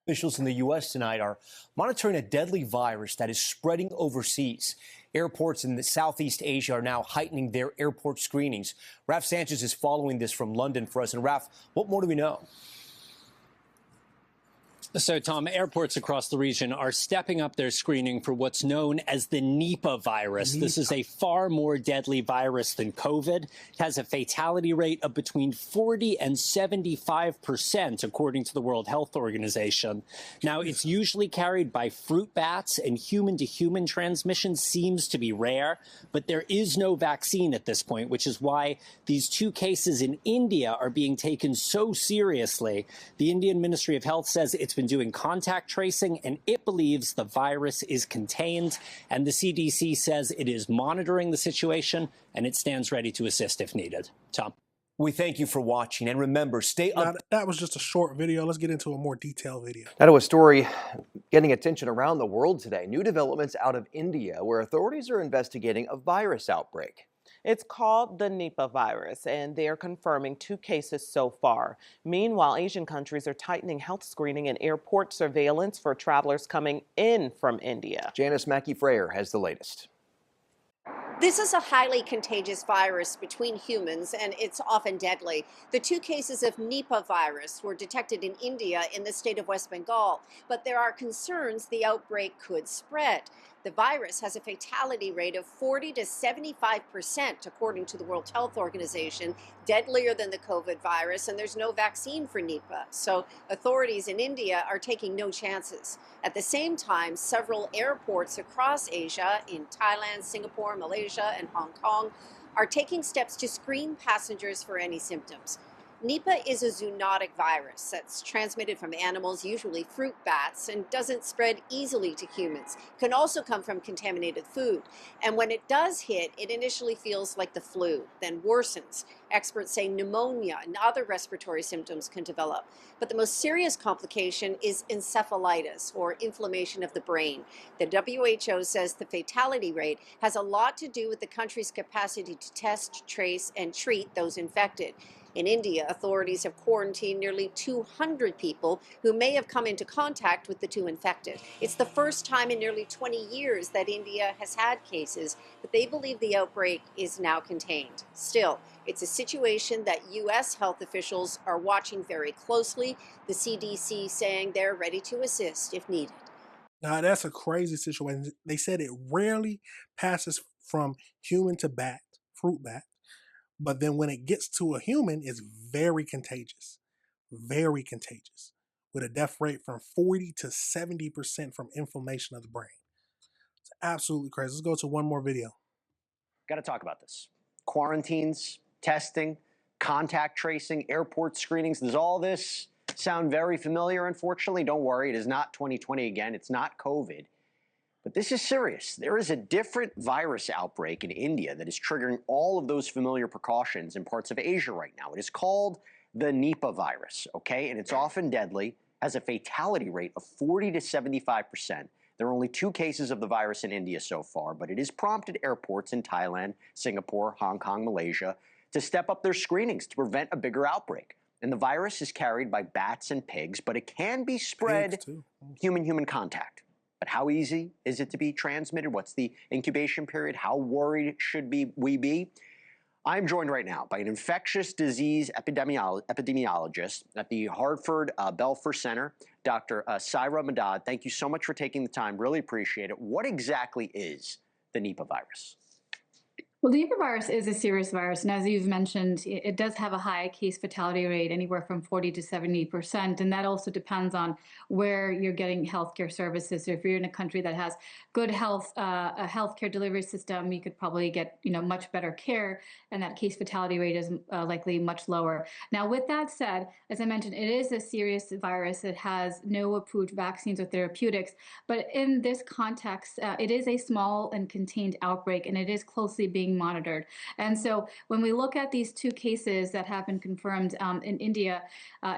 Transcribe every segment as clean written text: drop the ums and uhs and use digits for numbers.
Officials in the U.S. tonight are monitoring a deadly virus that is spreading overseas. Airports in Southeast Asia are now heightening their airport screenings. Raf Sanchez is following this from London for us. And Raf, what more do we know? So, Tom, airports across the region are stepping up their screening for what's known as the Nipah virus. This is a far more deadly virus than COVID. It has a fatality rate of between 40 and 75%, according to the World Health Organization. Now, it's usually carried by fruit bats, and human-to-human transmission seems to be rare. But there is no vaccine at this point, which is why these two cases in India are being taken so seriously. The Indian Ministry of Health says it's been doing contact tracing, and it believes the virus is contained. And the CDC says it is monitoring the situation, and it stands ready to assist if needed. Tom. We thank you for watching, and remember, stay up. That was just a short video. Let's get into a more detailed video. Now to a story getting attention around the world today. New developments out of India, where authorities are investigating a virus outbreak. It's called the Nipah virus, and they're confirming 2 cases so far. Meanwhile, Asian countries are tightening health screening and airport surveillance for travelers coming in from India. Janice Mackey-Freyer has the latest. This is a highly contagious virus between humans, and it's often deadly. The 2 cases of Nipah virus were detected in India in the state of West Bengal, but there are concerns the outbreak could spread. The virus has a fatality rate of 40 to 75%, according to the World Health Organization, deadlier than the COVID virus, and there's no vaccine for Nipah. So authorities in India are taking no chances. At the same time, several airports across Asia, in Thailand, Singapore, Malaysia, and Hong Kong, are taking steps to screen passengers for any symptoms. Nipah is a zoonotic virus that's transmitted from animals, usually fruit bats, and doesn't spread easily to humans. It can also come from contaminated food. And when it does hit, it initially feels like the flu, then worsens. Experts say pneumonia and other respiratory symptoms can develop. But the most serious complication is encephalitis, or inflammation of the brain. The WHO says the fatality rate has a lot to do with the country's capacity to test, trace, and treat those infected. In India, authorities have quarantined nearly 200 people who may have come into contact with the 2 infected. It's the first time in nearly 20 years that India has had cases, but they believe the outbreak is now contained. Still, it's a situation that U.S. health officials are watching very closely, the CDC saying they're ready to assist if needed. Now, that's a crazy situation. They said it rarely passes from human to bat, fruit bat. But then when it gets to a human, it's very contagious, with a death rate from 40 to 70% from inflammation of the brain. It's absolutely crazy. Let's go to one more video. Got to talk about this. Quarantines, testing, contact tracing, airport screenings. Does all this sound very familiar? Unfortunately, don't worry. It is not 2020 again. It's not COVID. But this is serious. There is a different virus outbreak in India that is triggering all of those familiar precautions in parts of Asia right now. It is called the Nipah virus, okay? And it's often deadly, has a fatality rate of 40 to 75%. There are only 2 cases of the virus in India so far, but it has prompted airports in Thailand, Singapore, Hong Kong, Malaysia to step up their screenings to prevent a bigger outbreak. And the virus is carried by bats and pigs, but it can be spread human-human contact. But how easy is it to be transmitted? What's the incubation period? How worried should we be? I'm joined right now by an infectious disease epidemiologist at the Hartford Belfer Center, Dr. Saira Madad. Thank you so much for taking the time. Really appreciate it. What exactly is the Nipah virus? Well, the Nipah virus is a serious virus, and as you've mentioned, it does have a high case fatality rate, anywhere from 40 to 70%, and that also depends on where you're getting healthcare services. So if you're in a country that has good a healthcare delivery system, you could probably get much better care, and that case fatality rate is likely much lower. Now, with that said, as I mentioned, it is a serious virus. It has no approved vaccines or therapeutics, but in this context, it is a small and contained outbreak, and it is closely being being monitored. And so when we look at these two cases that have been confirmed in India,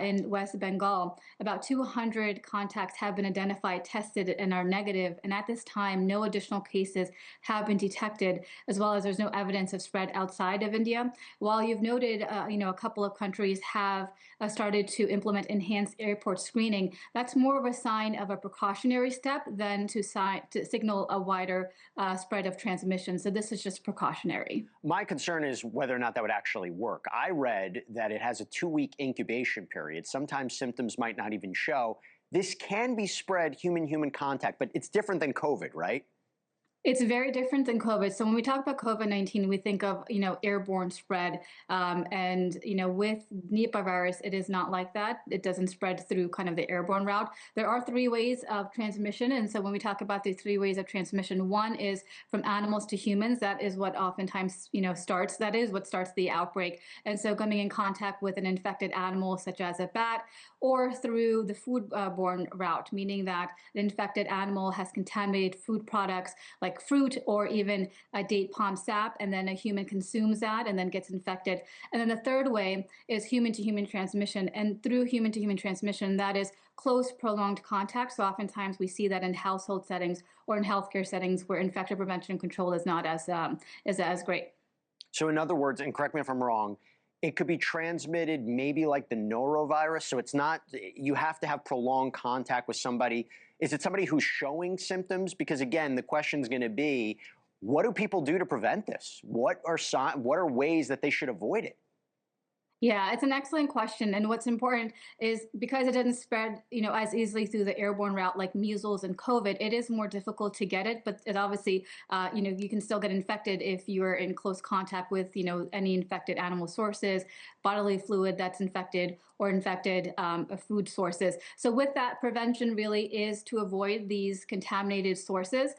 in West Bengal, about 200 contacts have been identified, tested, and are negative. And at this time, no additional cases have been detected, as well as there's no evidence of spread outside of India. While you've noted, a couple of countries have started to implement enhanced airport screening, that's more of a sign of a precautionary step than to signal a wider spread of transmission. So this is just precautionary. My concern is whether or not that would actually work. I read that it has a 2-week incubation period. Sometimes symptoms might not even show. This can be spread human-human contact, but it's different than COVID, right? It's very different than COVID. So when we talk about COVID-19, we think of, airborne spread. And, with Nipah virus, it is not like that. It doesn't spread through kind of the airborne route. There are 3 ways of transmission. And so when we talk about the 3 ways of transmission, one is from animals to humans. That is what oftentimes, that is what starts the outbreak. And so coming in contact with an infected animal, such as a bat, or through the foodborne route, meaning that an infected animal has contaminated food products like fruit or even a date palm sap, and then a human consumes that and then gets infected. And then the third way is human to human transmission. And through human to human transmission, that is close, prolonged contact. So oftentimes we see that in household settings or in healthcare settings where infection prevention and control is not as great. So in other words, and correct me if I'm wrong, it could be transmitted maybe like the norovirus. So it's not, you have to have prolonged contact with somebody. Is it somebody who's showing symptoms? Because again, the question is going to be, what do people do to prevent this? What are ways that they should avoid it? Yeah, it's an excellent question. And what's important is because it doesn't spread, as easily through the airborne route like measles and COVID, it is more difficult to get it. But it obviously, you can still get infected if you're in close contact with, any infected animal sources, bodily fluid that's infected, or infected food sources. So with that, prevention really is to avoid these contaminated sources.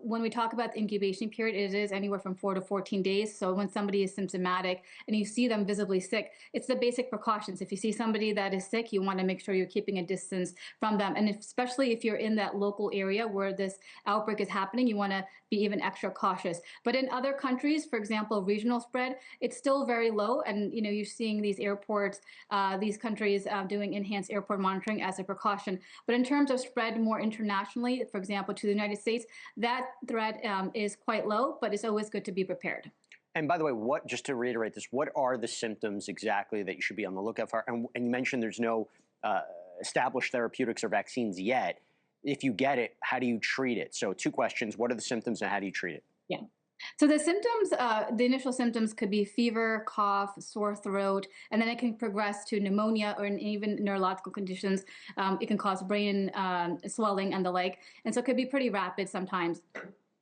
When we talk about the incubation period, it is anywhere from 4 to 14 days. So when somebody is symptomatic and you see them visibly sick, it's the basic precautions. If you see somebody that is sick, you want to make sure you're keeping a distance from them. And especially if you're in that local area where this outbreak is happening, you want to be even extra cautious. But in other countries, for example, regional spread, it's still very low. And, you're seeing these airports, these countries doing enhanced airport monitoring as a precaution. But in terms of spread more internationally, for example, to the United States, that threat is quite low, but it's always good to be prepared. And by the way, just to reiterate this, what are the symptoms exactly that you should be on the lookout for? And you mentioned there's no established therapeutics or vaccines yet. If you get it, how do you treat it? So 2 questions. What are the symptoms and how do you treat it? Yeah. So the symptoms, the initial symptoms could be fever, cough, sore throat, and then it can progress to pneumonia or even neurological conditions. It can cause brain swelling and the like. And so it could be pretty rapid sometimes.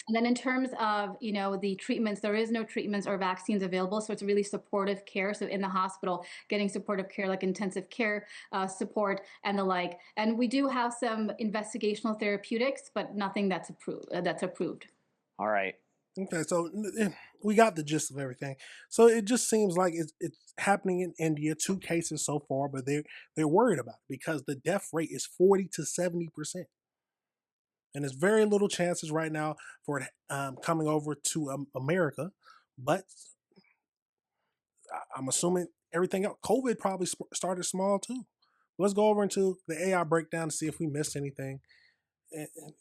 And then in terms of, the treatments, there is no treatments or vaccines available. So it's really supportive care. So in the hospital, getting supportive care like intensive care support and the like. And we do have some investigational therapeutics, but nothing that's approved. All right. Okay, so we got the gist of everything. So it just seems like it's happening in India. 2 cases so far, but they're worried about it because the death rate is 40 to 70%. And there's very little chances right now for it coming over to America. But I'm assuming everything else, COVID probably started small too. Let's go over into the AI breakdown to see if we missed anything.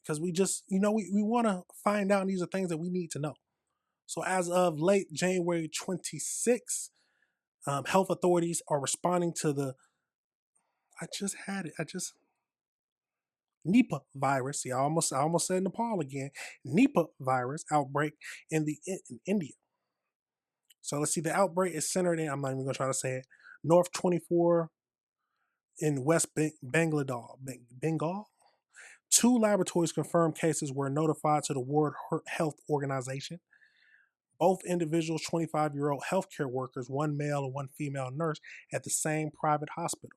Because we just, we want to find out, and these are things that we need to know. So as of late January 26th, health authorities are responding to Nipah virus. See, I almost said Nepal again. Nipah virus outbreak in India. So let's see. The outbreak is centered in, I'm not even going to try to say it, North 24 in West Bengal. 2 laboratories confirmed cases were notified to the World Health Organization. Both individuals, 25-year-old healthcare workers, 1 male and 1 female nurse at the same private hospital.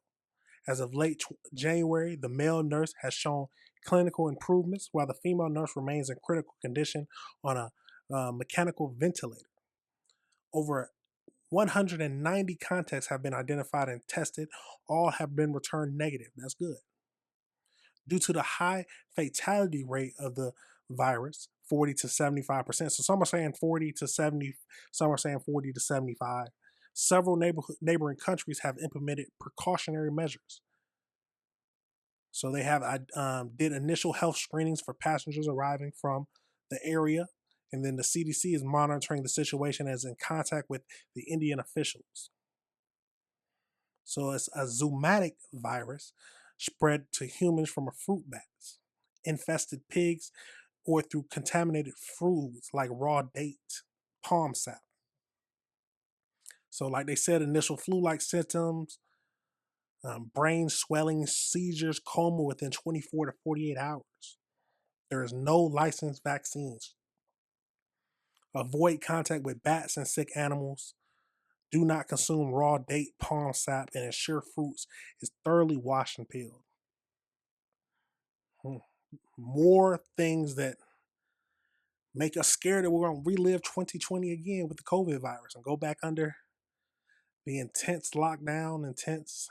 As of late January, the male nurse has shown clinical improvements, while the female nurse remains in critical condition on a mechanical ventilator. Over 190 contacts have been identified and tested. All have been returned negative. That's good. Due to the high fatality rate of the virus, 40 to 75%. So some are saying 40 to 70, some are saying 40 to 75. Several neighboring countries have implemented precautionary measures. So they have did initial health screenings for passengers arriving from the area, and then the CDC is monitoring the situation as in contact with the Indian officials. So it's a zoonotic virus spread to humans from a fruit bats, infested pigs, or through contaminated foods like raw date, palm sap. So like they said, initial flu-like symptoms, brain swelling, seizures, coma within 24 to 48 hours. There is no licensed vaccines. Avoid contact with bats and sick animals. Do not consume raw date, palm sap, and ensure fruits is thoroughly washed and peeled. More things that make us scared that we're going to relive 2020 again with the COVID virus and go back under the intense lockdown, intense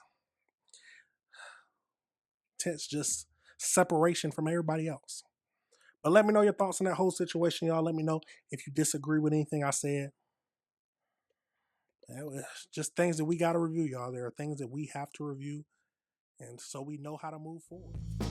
just separation from everybody else. But let me know your thoughts on that whole situation, y'all. Let me know if you disagree with anything I said. Just things that we got to review, y'all. There are things that we have to review, and so we know how to move forward.